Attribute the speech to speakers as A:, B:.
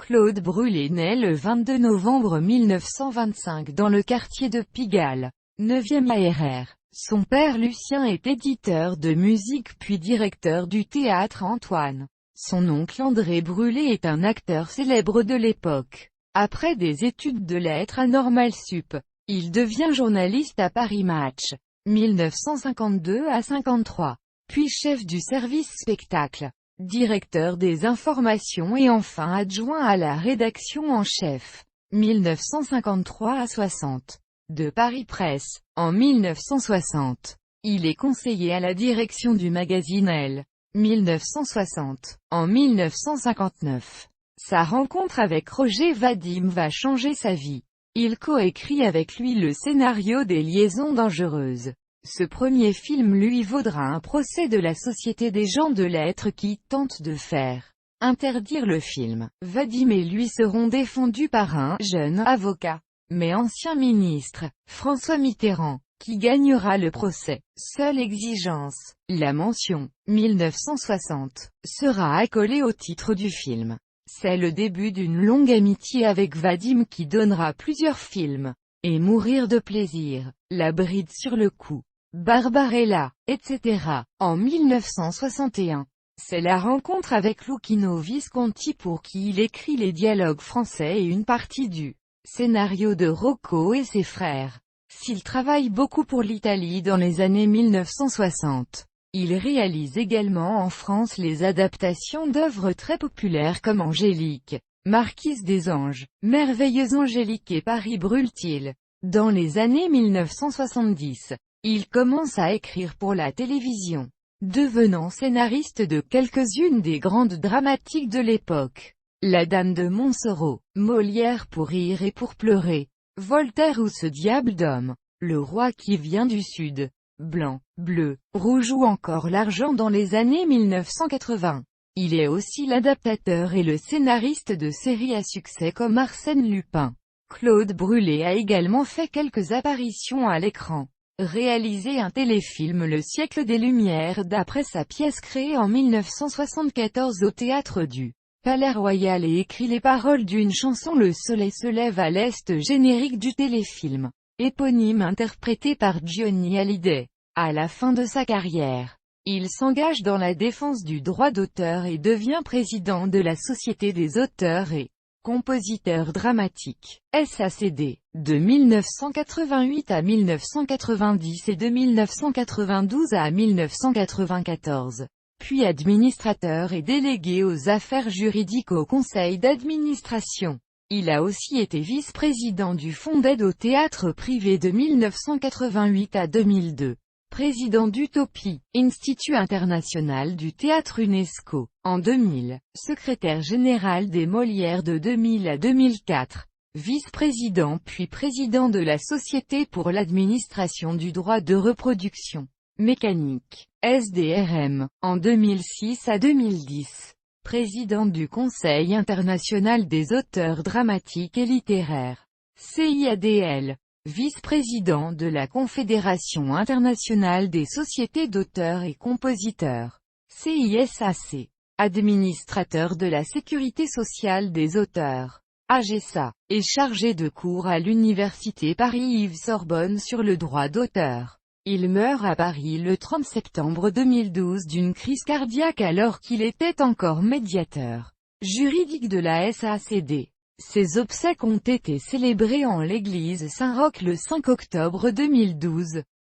A: Claude Brûlé naît le 22 novembre 1925 dans le quartier de Pigalle, 9e ARR. Son père Lucien est éditeur de musique puis directeur du théâtre Antoine. Son oncle André Brûlé est un acteur célèbre de l'époque. Après des études de lettres à Normal Sup, il devient journaliste à Paris Match, 1952 à 53, puis chef du service spectacle, directeur des informations et enfin adjoint à la rédaction en chef, 1953 à 60, de Paris Presse. En 1960, il est conseiller à la direction du magazine Elle, 1960. En 1959, sa rencontre avec Roger Vadim va changer sa vie. Il coécrit avec lui le scénario des Liaisons dangereuses. Ce premier film lui vaudra un procès de la Société des gens de lettres qui tente de faire interdire le film. Vadim et lui seront défendus par un jeune avocat, mais ancien ministre, François Mitterrand, qui gagnera le procès. Seule exigence, la mention « 1960 » sera accolée au titre du film. C'est le début d'une longue amitié avec Vadim qui donnera plusieurs films, et Mourir de plaisir, La bride sur le cou, Barbarella, etc. En 1961, c'est la rencontre avec Luchino Visconti pour qui il écrit les dialogues français et une partie du scénario de Rocco et ses frères. S'il travaille beaucoup pour l'Italie dans les années 1960, il réalise également en France les adaptations d'œuvres très populaires comme Angélique, Marquise des Anges, Merveilleuse Angélique et Paris brûle-t-il. Dans les années 1970, il commence à écrire pour la télévision, devenant scénariste de quelques-unes des grandes dramatiques de l'époque. La Dame de Montsoreau, Molière pour rire et pour pleurer, Voltaire ou Ce diable d'homme, Le roi qui vient du sud, Blanc, Bleu, Rouge ou encore L'argent dans les années 1980. Il est aussi l'adaptateur et le scénariste de séries à succès comme Arsène Lupin. Claude Brûlé a également fait quelques apparitions à l'écran. Réalisé un téléfilm Le siècle des Lumières d'après sa pièce créée en 1974 au théâtre du Palais Royal et écrit les paroles d'une chanson Le soleil se lève à l'est générique du téléfilm, éponyme interprété par Johnny Hallyday. À la fin de sa carrière, il s'engage dans la défense du droit d'auteur et devient président de la Société des auteurs et compositeurs dramatiques, SACD, de 1988 à 1990 et de 1992 à 1994. Puis administrateur et délégué aux affaires juridiques au conseil d'administration. Il a aussi été vice-président du Fonds d'aide au théâtre privé de 1988 à 2002. Président d'Utopie, Institut international du théâtre UNESCO, en 2000, secrétaire général des Molières de 2000 à 2004, vice-président puis président de la Société pour l'administration du droit de reproduction mécanique, SDRM, en 2006 à 2010, président du Conseil international des auteurs dramatiques et littéraires, CIADL, vice-président de la Confédération internationale des sociétés d'auteurs et compositeurs, CISAC, administrateur de la sécurité sociale des auteurs, AGESA, et chargé de cours à l'université Paris-Yves-Sorbonne sur le droit d'auteur. Il meurt à Paris le 30 septembre 2012 d'une crise cardiaque alors qu'il était encore médiateur juridique de la SACD. Ses obsèques ont été célébrées en l'église Saint-Roch le 5 octobre 2012.